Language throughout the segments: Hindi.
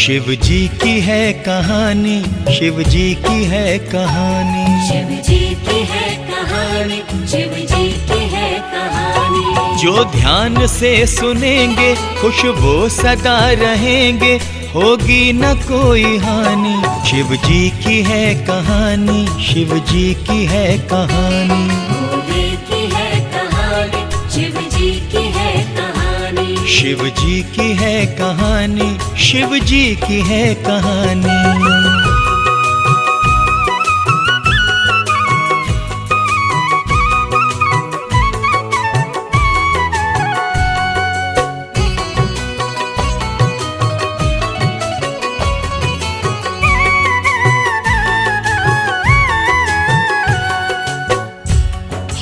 शिव जी की है कहानी, शिव जी की है कहानी, शिव जी की है कहानी, शिव जी की है कहानी। जो ध्यान से सुनेंगे खुश वो सदा रहेंगे, होगी न कोई हानि। शिव जी की है कहानी, शिव जी की है कहानी, भोले की है कहानी, शिव जी की है कहानी, शिव जी की है कहानी, शिव जी की है कहानी।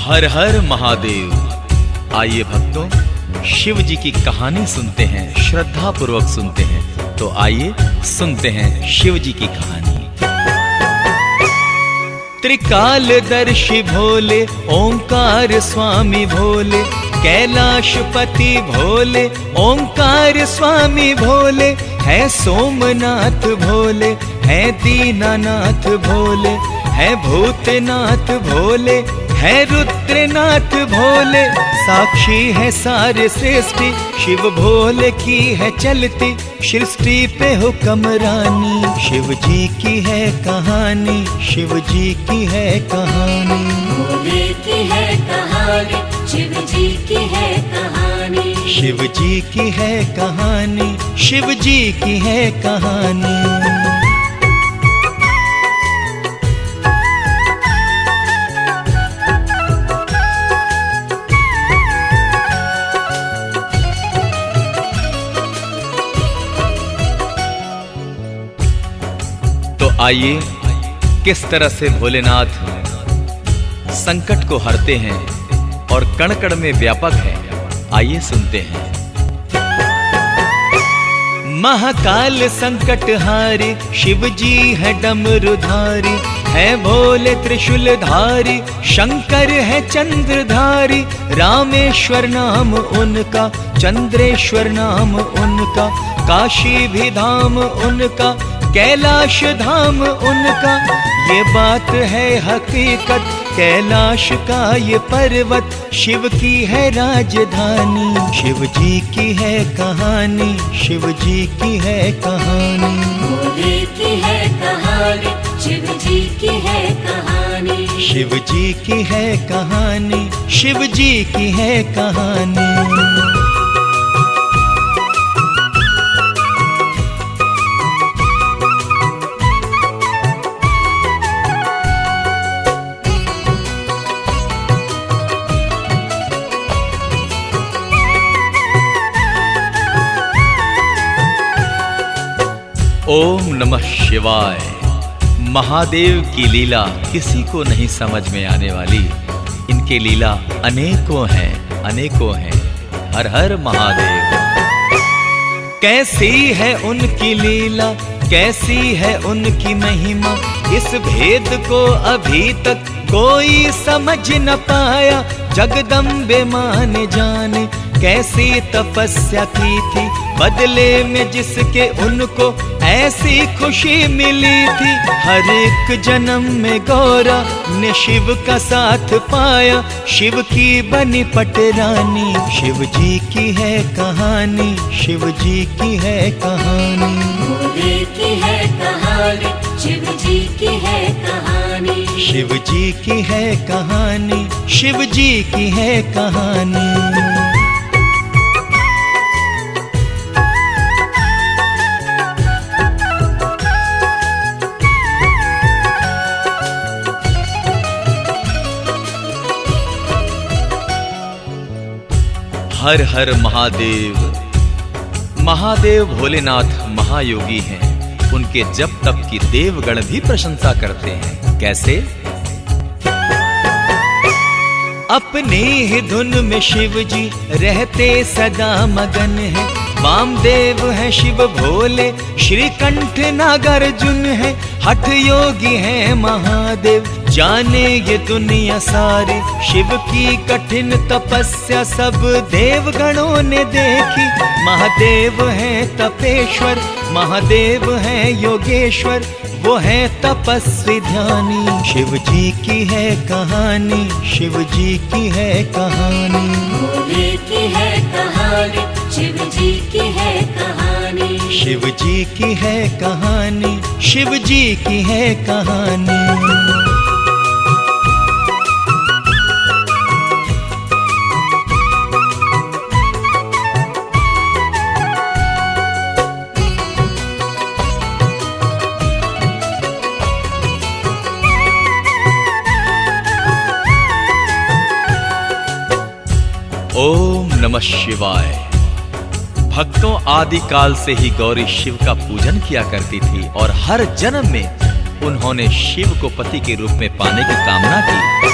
हर हर महादेव। आइए भक्तों, शिव जी की कहानी सुनते हैं, श्रद्धा पूर्वक सुनते हैं। तो आइए सुनते हैं शिव जी की कहानी। त्रिकालदर्शी भोले, ओंकार स्वामी भोले, कैलाशपति भोले, ओंकार स्वामी भोले, है सोमनाथ भोले, है दीनानाथ भोले, है भूतनाथ भोले, है रुद्रनाथ भोले। साक्षी है सारे सृष्टि, शिव भोले की है चलती सृष्टि पे हुक्मरानी। शिव जी की है कहानी, शिव जी की है कहानी, भोले की है कहानी, शिव जी की है कहानी, शिव जी की है कहानी, शिव जी की है कहानी। तो आइए किस तरह से भोलेनाथ संकट को हरते हैं और कण कण में व्यापक है, आइए सुनते हैं। महाकाल संकटहारी, शिव जी है डमरुधारी, है भोले त्रिशूलधारी, शंकर है चंद्रधारी। रामेश्वर नाम उनका, चंद्रेश्वर नाम उनका, काशी भी धाम उनका, कैलाश धाम उनका। ये बात है हकीकत, कैलाश का ये पर्वत शिव की है राजधानी। शिव जी की है कहानी, शिव जी की है कहानी, भोले की है कहानी, शिव जी की है कहानी, शिव जी की है कहानी, शिव जी की है कहानी। ओम नमः शिवाय। महादेव की लीला किसी को नहीं समझ में आने वाली। इनकी लीला अनेकों हैं, अनेकों हैं। हर हर महादेव। कैसी है उनकी लीला, कैसी है उनकी महिमा, इस भेद को अभी तक कोई समझ न पाया। जगदम्बे मान जाने कैसी तपस्या की थी, बदले में जिसके उनको ऐसी खुशी मिली थी। हर एक जन्म में गौरा ने शिव का साथ पाया, शिव की बनी पटरानी। शिव जी की है कहानी, शिव जी की है कहानी, भोले की है कहानी, शिव जी की है कहानी, शिव जी की है कहानी, शिव जी की है कहानी। हर हर महादेव। महादेव भोलेनाथ महायोगी हैं, उनके जप तप की देवगण भी प्रशंसा करते हैं। कैसे? अपनी ही धुन में शिव जी रहते सदा मगन है। वामदेव है शिव भोले, श्रीकंठ नागार्जुन है, हठ योगी है महादेव, जाने ये दुनिया सारी शिव की कठिन तपस्या सब देवगणों ने देखी। महादेव है तपेश्वर, महादेव है योगेश्वर, वो है तपस्वी ध्यानी। शिव जी की है कहानी, शिव जी की है कहानी। भोले की है कहानी, शिव जी की है कहानी। शिव जी की है कहानी, शिव जी की है कहानी। ओम नमः शिवाय। भक्तों, आदि काल से ही गौरी शिव का पूजन किया करती थी और हर जन्म में उन्होंने शिव को पति के रूप में पाने की कामना की।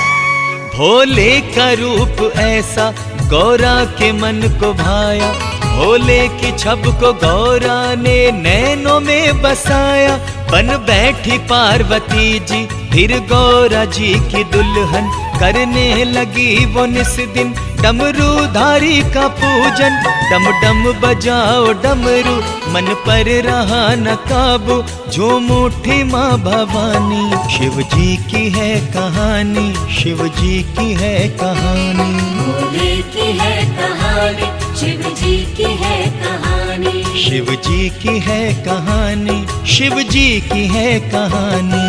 भोले का रूप ऐसा गौरा के मन को भाया, भोले की छब को गौरा ने नैनों में बसाया। बन बैठी पार्वती जी फिर गौरा जी की दुल्हन, करने लगी वो निस दिन डमरूधारी का पूजन। डम डम बजाओ डमरू, मन पर रहा न काबू, झूम उठी माँ भवानी। शिव जी की है कहानी, शिव जी की है कहानी। भोले की है कहानी, शिव जी की है कहानी। शिव जी की है कहानी, शिव जी की है कहानी।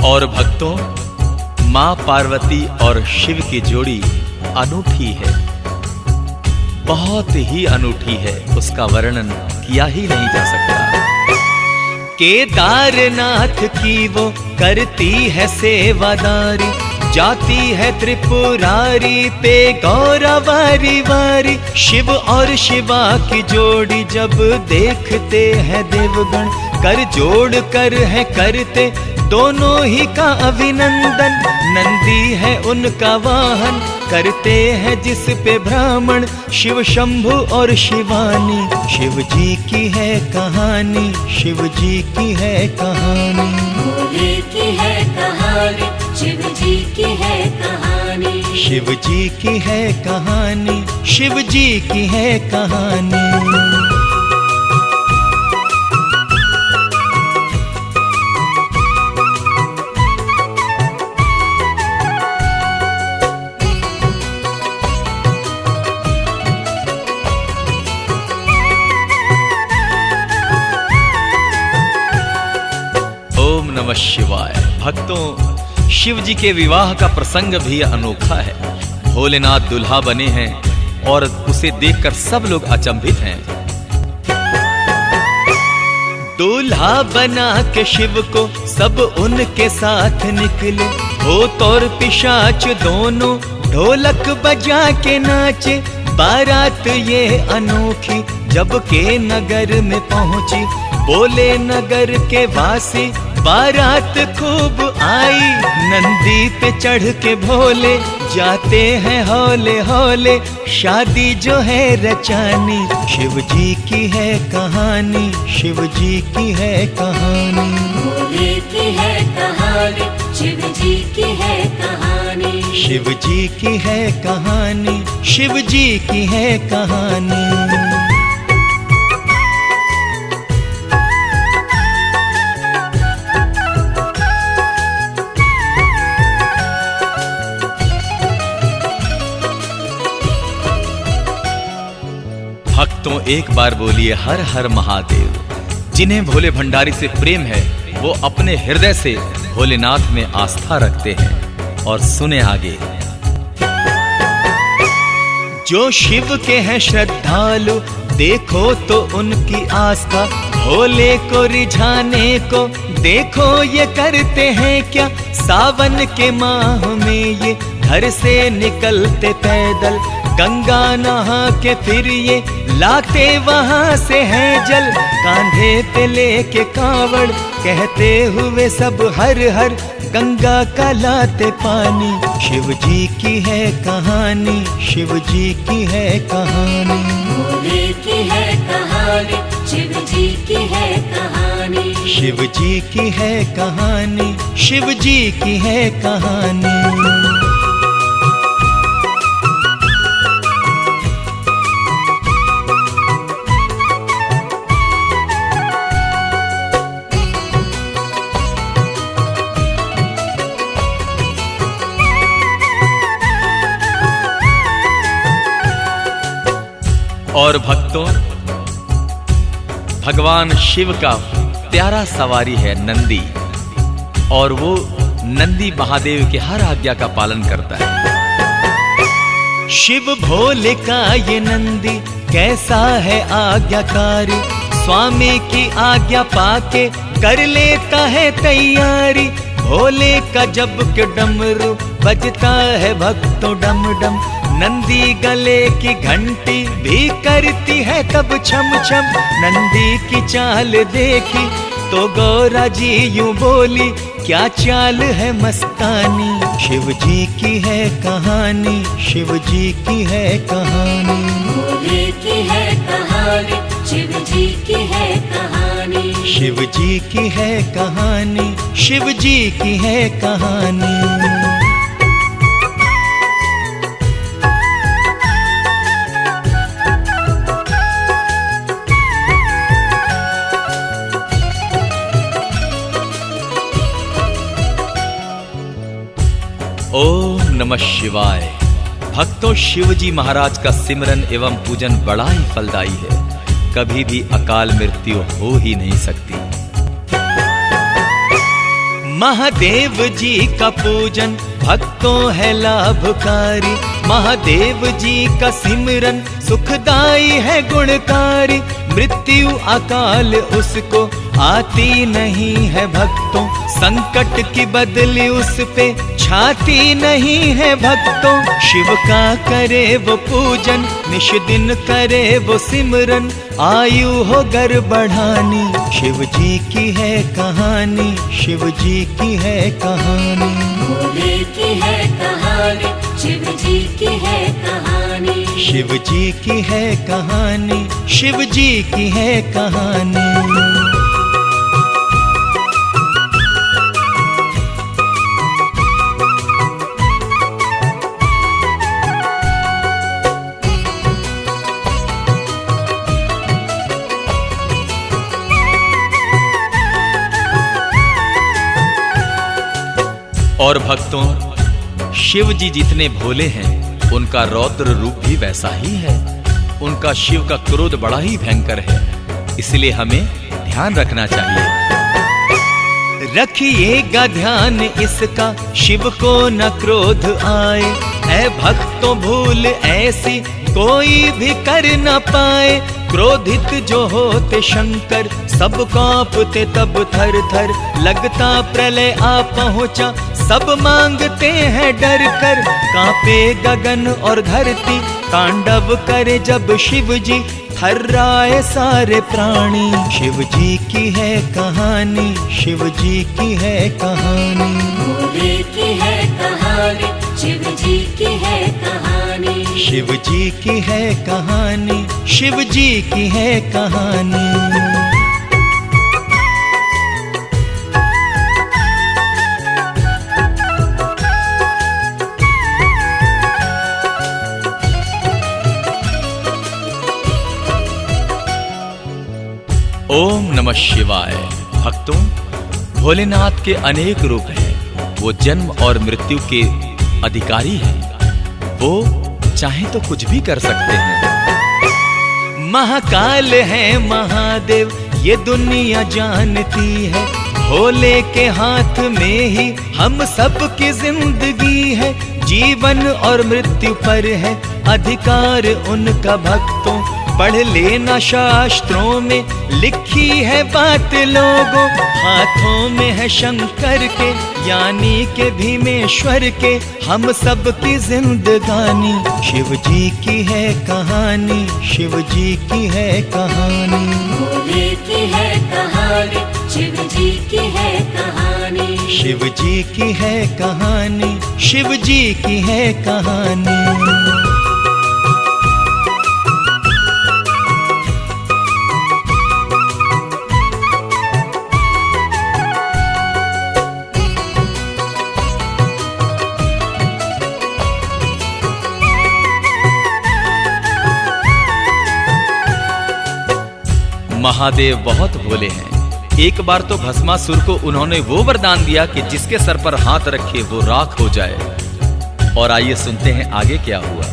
और भक्तों, माँ पार्वती और शिव की जोड़ी अनूठी है, बहुत ही अनूठी है, उसका वर्णन किया ही नहीं जा सकता। केदारनाथ की वो करती है सेवादारी, जाती है त्रिपुरारी पे गौरा वारी वारी। शिव और शिवा की जोड़ी जब देखते हैं देवगण, कर जोड़ कर है करते दोनों ही का अभिनंदन। नंदी है उनका वाहन, करते हैं जिस पे ब्राह्मण, शिव शंभु और शिवानी। शिव जी की है कहानी, शिव जी की है कहानी। भोले की है कहानी, शिव जी की है कहानी। शिव जी की है कहानी, शिव जी की है कहानी। नमः शिवाय। भक्तों, शिव जी के विवाह का प्रसंग भी अनोखा है। भोलेनाथ दुल्हा बने हैं और उसे देखकर सब लोग अचंभित हैं। दूल्हा बना के शिव को सब उनके साथ निकले, भूत और पिशाच दोनों ढोलक बजा के नाचे। बारात ये अनोखी जब के नगर में पहुंची, बोले नगर के वासी बारात खूब आई। नंदी पे चढ़ के भोले जाते हैं हौले हौले, शादी जो है रचानी। शिव जी की है कहानी, शिव जी की है कहानी। भोले की है कहानी, शिव जी की है कहानी। शिव जी की है कहानी, शिव जी की है कहानी। भक्तों, एक बार बोलिए हर हर महादेव। जिन्हें भोले भंडारी से प्रेम है वो अपने हृदय से भोलेनाथ में आस्था रखते हैं। और सुने आगे। जो शिव के हैं श्रद्धालु, देखो तो उनकी आस्था, भोले को रिझाने को देखो ये करते हैं क्या। सावन के माह में ये घर से निकलते पैदल, गंगा नहा के फिर ये लाते वहां से है जल। कांधे पे लेके कांवड़ कहते हुए सब हर हर, गंगा का लाते पानी। शिव जी की है कहानी, शिव जी की है कहानी। भोले की है कहानी, शिव जी की है कहानी। शिव जी की है कहानी, शिव जी की है कहानी। और भक्तों, भगवान शिव का प्यारा सवारी है नंदी, और वो नंदी महादेव के हर आज्ञा का पालन करता है। शिव भोले का ये नंदी कैसा है आज्ञाकारी, स्वामी की आज्ञा पाके कर लेता है तैयारी। भोले का जब के डमरू बजता है भक्तों डम डम, नंदी गले की घंटी भी करती है तब छम छम। नंदी की चाल देखी तो गौरा जी यूं बोली, क्या चाल है मस्तानी। शिव जी की है कहानी, शिव जी की है कहानी। भोले की है कहानी, शिव जी की है कहानी। शिव जी की है कहानी, शिव जी की है कहानी। ओम नमः शिवाय। भक्तों, शिव जी महाराज का सिमरन एवं पूजन बड़ा ही फलदायी है, कभी भी अकाल मृत्यु हो ही नहीं सकती। महादेव जी का पूजन भक्तों है लाभकारी, महादेव जी का सिमरन सुखदाई है गुणकारी। मृत्यु अकाल उसको आती नहीं है भक्तों, संकट की बदली उस पे छाती नहीं है भक्तों। शिव का करे वो पूजन, निश दिन करे वो सिमरन, आयु हो गर बढ़ानी। शिव जी की है कहानी, शिव जी की है कहानी। भोले की है कहानी, शिव जी की है कहानी। शिव जी की है कहानी, शिव जी की है कहानी। और भक्तों, शिव जी जितने भोले हैं उनका रौद्र रूप भी वैसा ही है। उनका शिव का क्रोध बड़ा ही भयंकर है, इसलिए हमें ध्यान रखना चाहिए। रखिएगा ध्यान इसका, शिव को न क्रोध आए। ऐ भक्तों, भूल ऐसी कोई भी कर न पाए। क्रोधित जो होते शंकर, सब कांपते तब थर थर। लगता प्रलय आ पहुंचा, सब मांगते हैं डर कर। कांपे गगन और धरती, तांडव करे जब शिव जी, थर्राए सारे प्राणी। शिव जी की है कहानी, शिव जी की है कहानी। भोले की है कहानी, शिव जी की है कहानी। शिव जी की है कहानी, शिव जी की है कहानी। ओम नमः शिवाय। भक्तों, भोलेनाथ के अनेक रूप हैं। वो जन्म और मृत्यु के अधिकारी हैं। वो चाहे तो कुछ भी कर सकते हैं। महाकाल है महादेव, ये दुनिया जानती है। भोले के हाथ में ही हम सब की जिंदगी है। जीवन और मृत्यु पर है अधिकार उनका भक्तों। पढ़ लेना शास्त्रों में लिखी है बात लोगों। हाथों में है शंकर के, यानी के भीमेश्वर के, हम सब की जिंदगानी। शिव जी की है कहानी, शिव जी की है कहानी। भोले की है कहानी, शिव जी की है कहानी। शिव जी की है कहानी, शिव जी की है कहानी। महादेव बहुत भोले हैं। एक बार तो भस्मासुर को उन्होंने वो वरदान दिया कि जिसके सर पर हाथ रखे वो राख हो जाए। और आइए सुनते हैं आगे क्या हुआ।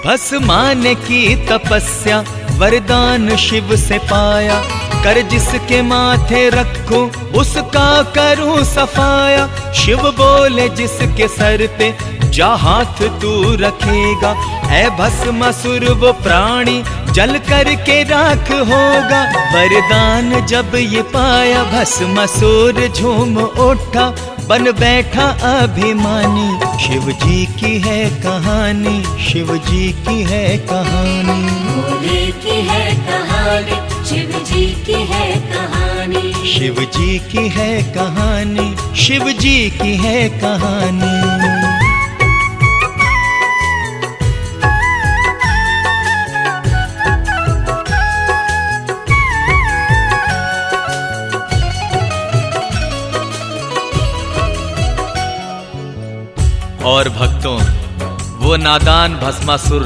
भस्मान की तपस्या वरदान शिव से पाया, कर जिसके माथे रखो उसका करूं सफाया। शिव बोले जिसके सर पे जा हाथ तू रखेगा, ऐ भस्मासुर वो प्राणी जल करके राख होगा। वरदान जब ये पाया भस्मासुर झूम उठा, बन बैठा अभिमानी। शिव जी की है कहानी, शिव जी की है कहानी। भोले की है कहानी, शिव जी की है कहानी। शिव जी की है कहानी, शिव जी की है कहानी। और भक्तों, वो नादान भस्मासुर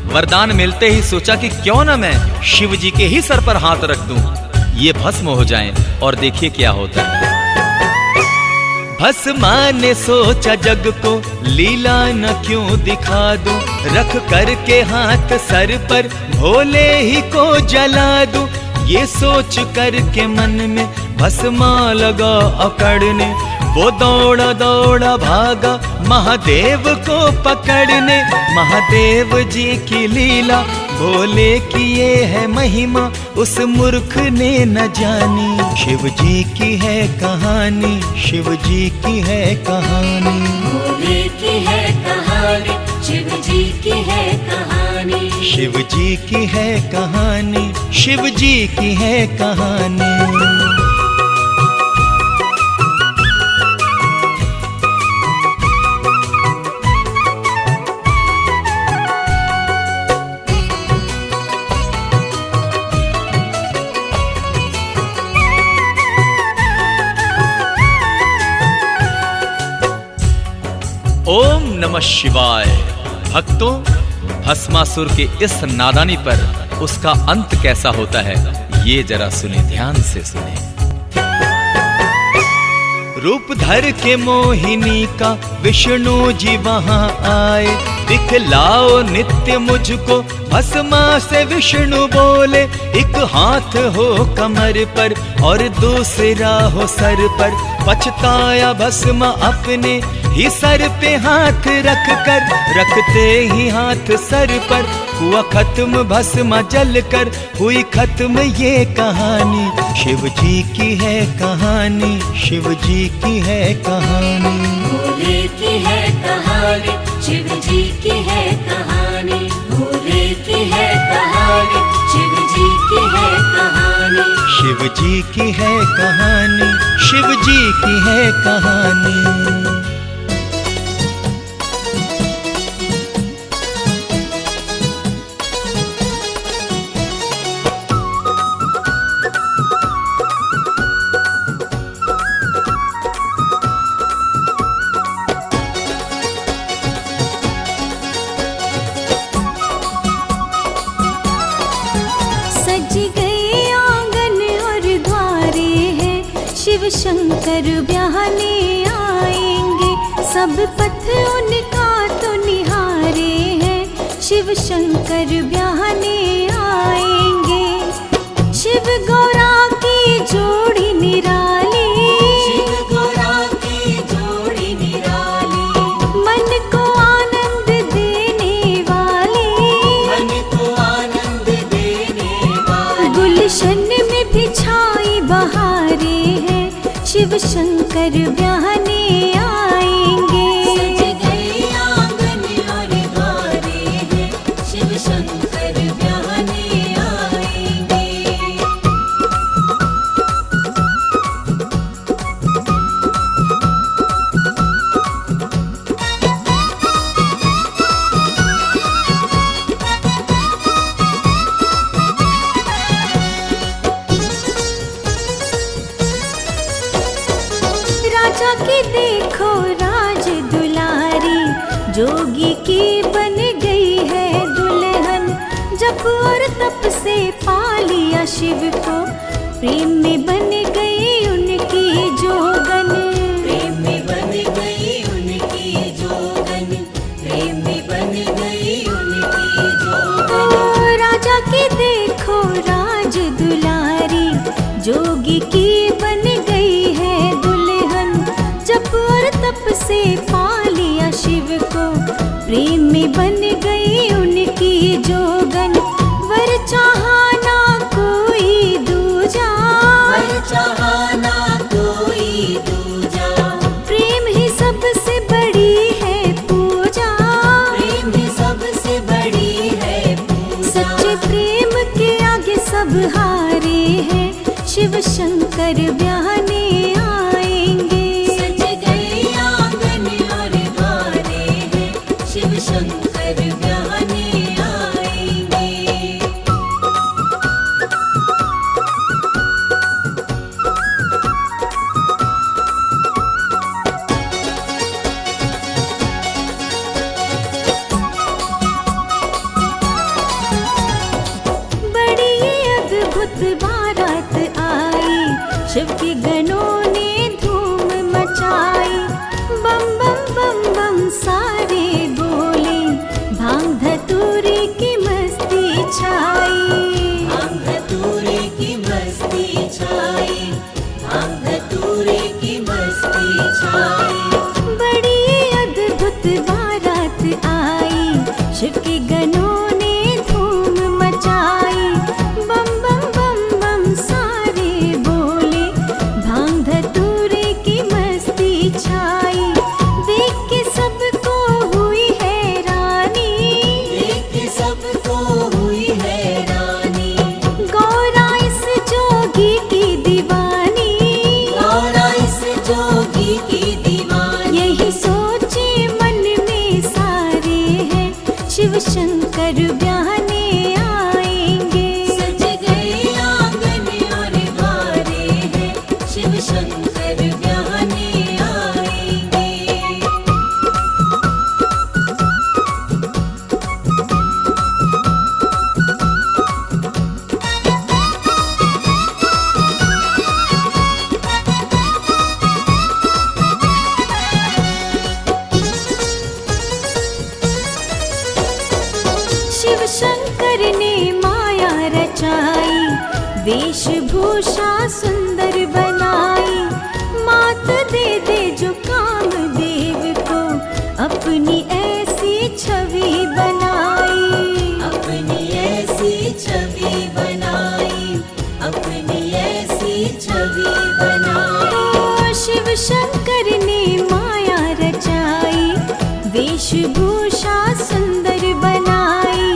वरदान मिलते ही सोचा कि क्यों ना मैं शिव जी के ही सर पर हाथ रख दूं, ये भस्म हो जाएं। और देखिए क्या होता है। भस्मा ने सोचा जग को लीला न क्यों दिखा दूं, रख करके हाथ सर पर भोले ही को जला दूं। ये सोच करके मन में भस्मा लगा अकड़ने, वो दौड़ा दौड़ा भागा महादेव को पकड़ने। महादेव जी की लीला भोले की ये है महिमा, उस मूर्ख ने न जानी। शिव जी की है कहानी, शिव जी की है कहानी। भोले की है कहानी, शिव जी की है कहानी। शिव जी की है कहानी, शिव जी की है कहानी। ओम नमः शिवाय। भक्तों, भस्मासुर के इस नादानी पर उसका अंत कैसा होता है, ये जरा सुने, ध्यान से सुने। रूप धर के मोहिनी का विष्णु जी वहां आए, दिखलाओ नित्य मुझको भस्मा से विष्णु बोले। एक हाथ हो कमर पर और दूसरा हो सर पर, पछताया भस्मा अपने ही सर पे हाथ रख कर। रखते ही हाथ सर पर हुआ खत्म भस्मा जल कर, हुई खत्म ये कहानी। शिव जी की है कहानी, शिव जी की है कहानी। भोले की है कहानी, शिव जी की है कहानी। भोले की है कहानी, शिव जी की है कहानी। शिव जी की है कहानी, शिव जी की है कहानी। शिव शंकर ब्याहने आएंगे, सब पथ उनका तो निहारे हैं। शिव शंकर ब्याहने आएंगे, शिव गौरा की जोड़ी निराली। शिव गौरा की जोड़ी निराली, मन को आनंद देने वाली। मन को आनंद देने वाली, गुलशन में भी छाई बहारे हैं। शिव शंकर ब्याहने आएंगे, सज गए आंगन और द्वारे हैं। शिव शंकर ब्याहने आएंगे। शिव को, प्रेम में बन गई उनकी जोगन। प्रेम में बन गई उनकी जोगन, प्रेम में बन गई उनकी जोगन। ओ राजा की देखो राज दुलारी, जोगी की बन गई है दुल्हन। जप और तप से पा लिया शिव को, प्रेम में बन गई उनकी जोगन। वर चाहा ना कोई दूजा, वर चाहा ना कोई दूजा। प्रेम ही सबसे बड़ी है पूजा, प्रेम ही सबसे बड़ी है पूजा। सच्चे प्रेम के आगे सब हारे हैं, शिव शंकर ब्याहने आएंगे। सज गए आंगन और द्वारे हैं, शिव शंकर ब्याहने आएंगे। बड़ी अद्भुत बारात आई, शिव के गणों ने धूम मचाई। बम बम बम बम सारे बोले, भांग धतूरे की मस्ती छाई। भांग धतूरे की मस्ती छाई, भांग धतूरे की मस्ती छाई। बड़ी अद्भुत बारात आई, शिव के गणों ने धूम मचाई। बम बम बम बम सारे बोले, भांग धतूरे की मस्ती छाई। देख के सबको हुई हैरानी, देख के सबको हुई हैरानी। गौरा इस जोगी की दीवानी, गौरा इस जोगी की दीवानी। यही सोचे मन में सारे हैं, शिव शंकर ब्याहने आएंगे। सज गए आंगन और द्वारे हैं, शिव शंकर ब्याहने आएंगे। शिव शंकर ने माया रचाई, वेशभूषा सुंदर बनाई। मात दे दे जो कामदेव को, अपनी ऐसी छवि बनाई। अपनी ऐसी छवि बनाई, अपनी ऐसी छवि बनाई। ओ शिव शंकर ने माया रचाई, वेशभूषा सुंदर बनाई।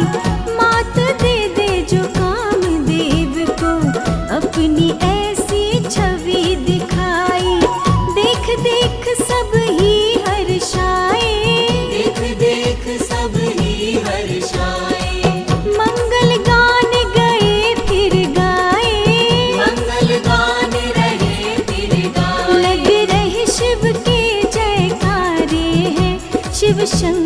मात दे दे जो कामदेव को, अपनी ऐसी छवि दिखाई। देख देख सब ही हर्षाए, देख देख सब ही हर्षाए। मंगल गान गए फिर गाए। मंगल गान रहे फिर गाए। लग रहे शिव के जयकारे हैं, शिव शंकर